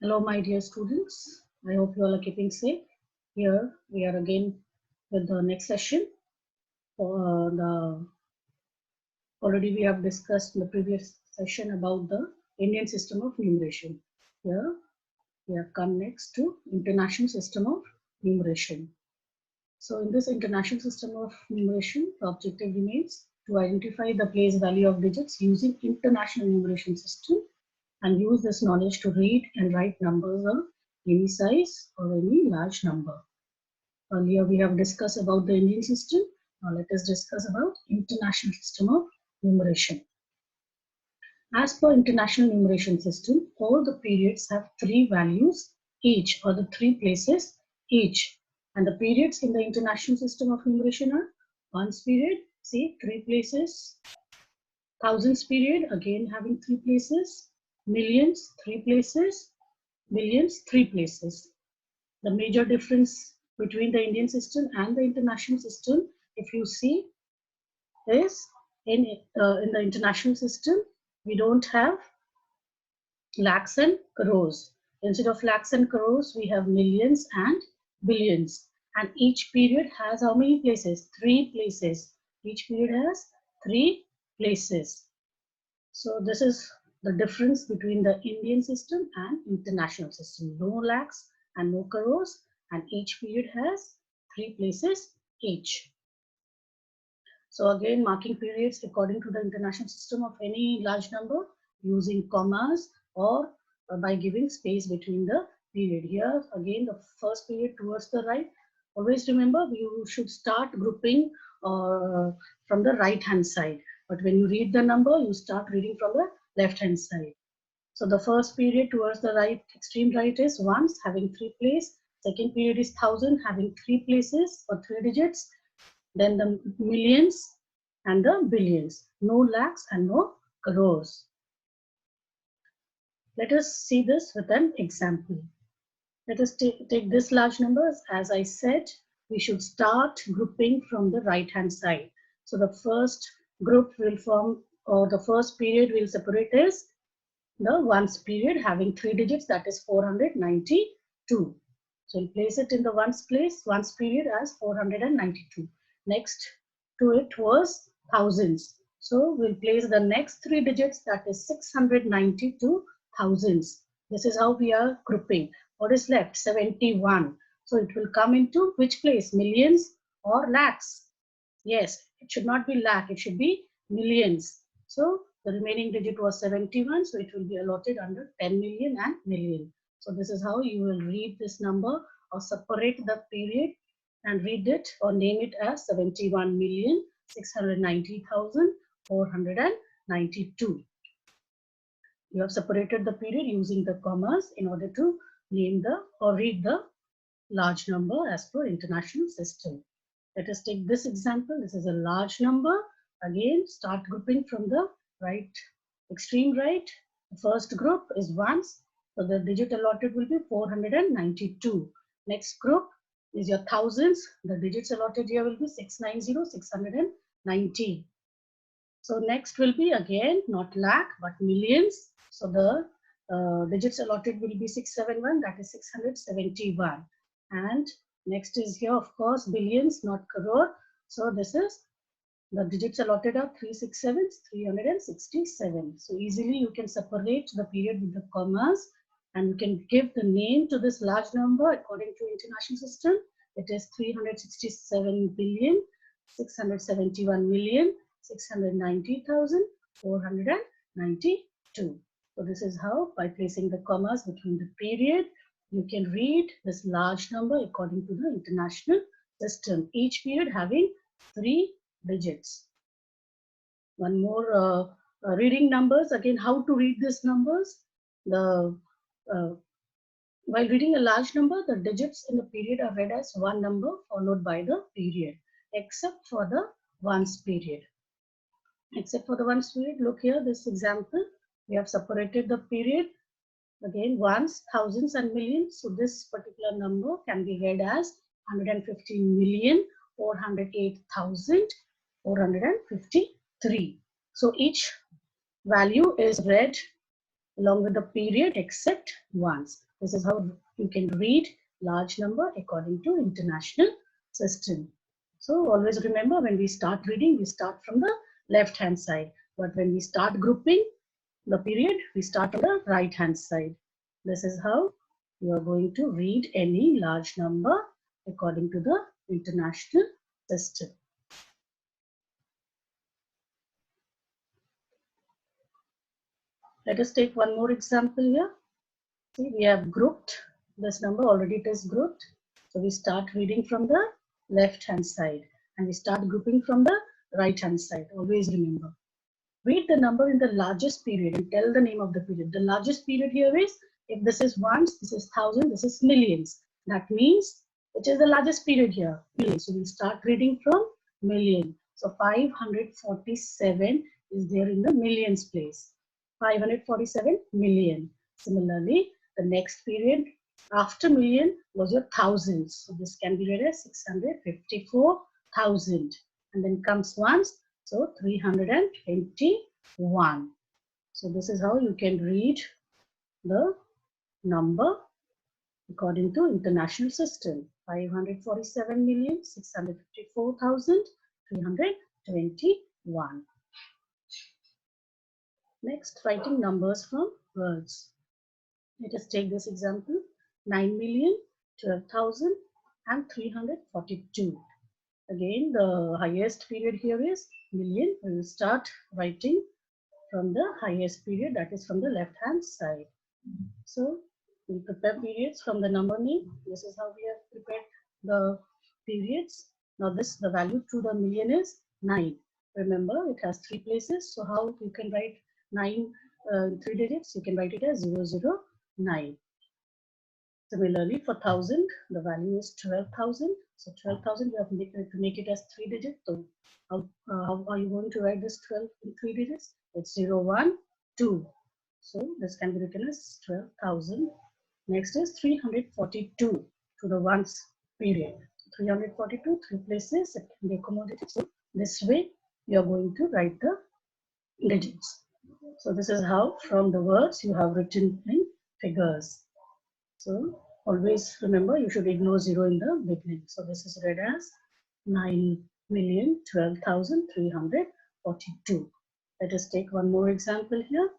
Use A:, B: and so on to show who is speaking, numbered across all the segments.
A: Hello, my dear students. I hope you all are keeping safe. Here we are again with the next session. For the already we have discussed in the previous session about the Indian system of numeration. Here we have come next to international system of numeration. So in this international system of numeration, the objective remains to identify the place value of digits using international numeration system and use this knowledge to read and write numbers of any size or any large number. Earlier we have discussed about the Indian system. Now let us discuss about international system of numeration. As per international numeration system, all the periods have three values each, or the three places each. And the periods in the international system of numeration are ones period, see, three places, thousands period, again having three places, millions, three places, billions, three places. The major difference between the Indian system and the international system, if you see, is in the international system, we don't have lakhs and crores. Instead of lakhs and crores, we have millions and billions. And each period has how many places? Three places. Each period has three places. So this is the difference between the Indian system and international system. No lakhs and no crores, and each period has three places each. So again, marking periods according to the international system of any large number using commas or by giving space between the period. Here again, the first period towards the right. Always remember, you should start grouping from the right hand side. But when you read the number, you start reading from the left hand side. So the first period towards the right, extreme right is ones having three places. Second period is thousand having three places or three digits. Then the millions and the billions. No lakhs and no crores. Let us see this with an example. Let us take this large numbers. As I said, we should start grouping from the right hand side. So the first group will form, or the first period will separate is the ones period having three digits, that is 492. So we'll place it in the ones place, ones period as 492. Next to it was thousands. So we'll place the next three digits, that is 692 thousands. This is how we are grouping. What is left? 71. So it will come into which place? Millions or lakhs? Yes, it should not be lakh, it should be millions. So the remaining digit was 71, so it will be allotted under 10 million and million. So this is how you will read this number or separate the period and read it or name it as 71,690,492. You have separated the period using the commas in order to name the or read the large number as per international system. Let us take this example. This is a large number. Again, start grouping from the right, extreme right. The first group is ones. So the digit allotted will be 492. Next group is your thousands. The digits allotted here will be 690, 690. So next will be again not lakh but millions. So the digits allotted will be 671, that is 671. And next is here, of course, billions, not crore. So this is the digits allotted are 367, 367. So easily you can separate the period with the commas and you can give the name to this large number according to international system. It is 367 billion, 671 million, 690,492. So this is how, by placing the commas between the period, you can read this large number according to the international system. Each period having three digits. One more reading numbers. Again, how to read these numbers? The while reading a large number, the digits in the period are read as one number followed by the period, except for the ones period. Except for the ones period, look here, this example, we have separated the period. Again, ones, thousands and millions. So this particular number can be read as 115,408,453. So each value is read along with the period except once. This is how you can read large number according to international system. So always remember, when we start reading, we start from the left hand side. But when we start grouping the period, we start on the right hand side. This is how you are going to read any large number according to the international system. Let us take one more example here. See, we have grouped this number, already it is grouped. So we start reading from the left hand side and we start grouping from the right hand side. Always remember. Read the number in the largest period and tell the name of the period. The largest period here is, if this is ones, this is thousand, this is millions. That means, which is the largest period here? Million. So we'll start reading from million. So 547 is there in the millions place. 547 million. Similarly, the next period after million was your thousands. So this can be read as 654,000. And then comes ones. So 321. So this is how you can read the number according to international system. 547,654,321. Next, writing numbers from words. Let us take this example. 9,012,342. Again, the highest period here is million. We will start writing from the highest period, that is from the left hand side. So we prepare periods from the number name. This is how we have prepared the periods. Now the value to the million is 9. Remember, it has 3 places. So how you can write 9 3 digits? You can write it as 009. Similarly, for 1000, the value is 12,000. So 12,000, we have to make it as 3 digits. So how are you going to write this 12 in 3 digits? It's 012. So this can be written as 12,000. Next is 342 to the ones period. 342, 3 places, it can be accommodated. So this way you are going to write the digits. So this is how from the words you have written in figures. So always remember, you should ignore 0 in the beginning. So this is read as 9,012,342. Let us take one more example here.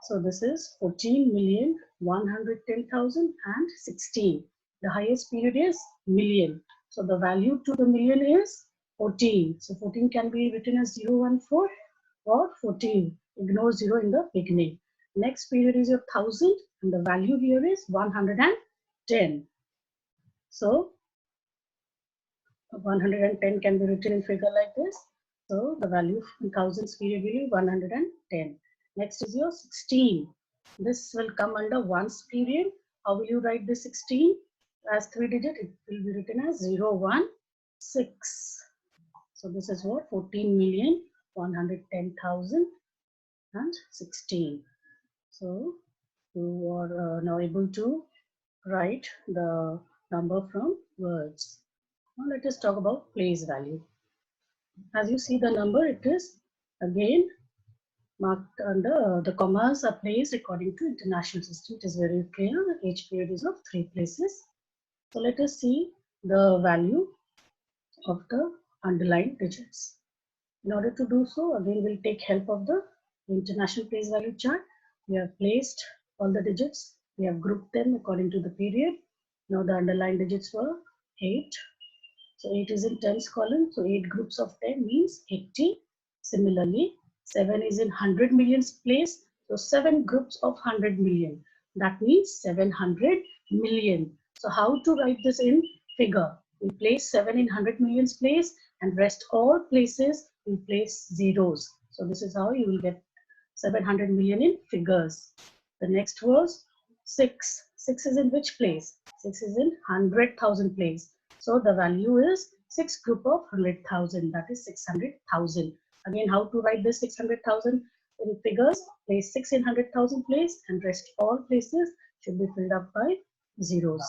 A: So this is 14,110,016. The highest period is million. So the value to the million is 14. So 14 can be written as 014 or 14. Ignore 0 in the beginning. Next period is your 1000 and the value here is 110. So 110 can be written in figure like this. So the value in thousands period will be 110. Next is your 16. This will come under ones period. How will you write the 16? As 3 digit, it will be written as 016. So this is what? 14,110,016. So you are now able to write the number from words. Now let us talk about place value. As you see the number, it is again marked under the commas are placed according to international system. It is very clear. Each period is of 3 places. So let us see the value of the underlined digits. In order to do so, again we'll take help of the international place value chart. We have placed all the digits. We have grouped them according to the period. Now the underlined digits were 8. So 8 is in tens column. So 8 groups of 10 means 80. Similarly, 7 is in 100 millions place. So 7 groups of 100 million. That means 700 million. So how to write this in figure? We place 7 in 100 millions place and rest all places we place zeros. So this is how you will get 700 million in figures. The next was 6. 6 is in which place? 6 is in 100,000 place. So the value is 6 group of 100,000, that is 600,000. Again, how to write this 600,000 in figures? Place 6 in 100,000 place and rest all places should be filled up by zeros.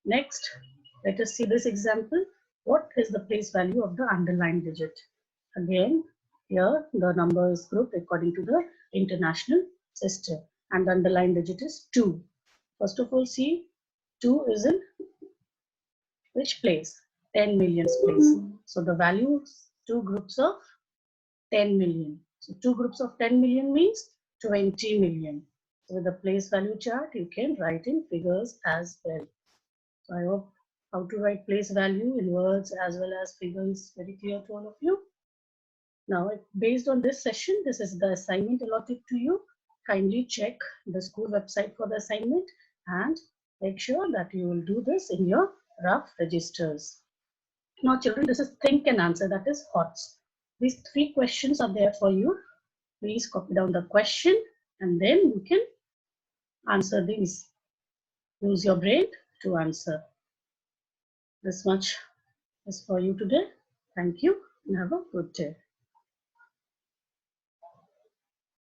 A: Next, let us see this example. What is the place value of the underlined digit? Again, here the number is grouped according to the international system. And the underlined digit is 2. First of all, see 2 is in which place? 10 millionth place. So the value is 2 groups of 10 million. So 2 groups of 10 million means 20 million. So with the place value chart, you can write in figures as well. So I hope how to write place value in words as well as figures very clear to all of you. Now, based on this session, this is the assignment allotted to you. Kindly check the school website for the assignment and make sure that you will do this in your rough registers. Now, children, this is think and answer, that is HOTS. These 3 questions are there for you. Please copy down the question and then you can answer these. Use your brain to answer. This much is for you today. Thank you and have a good day.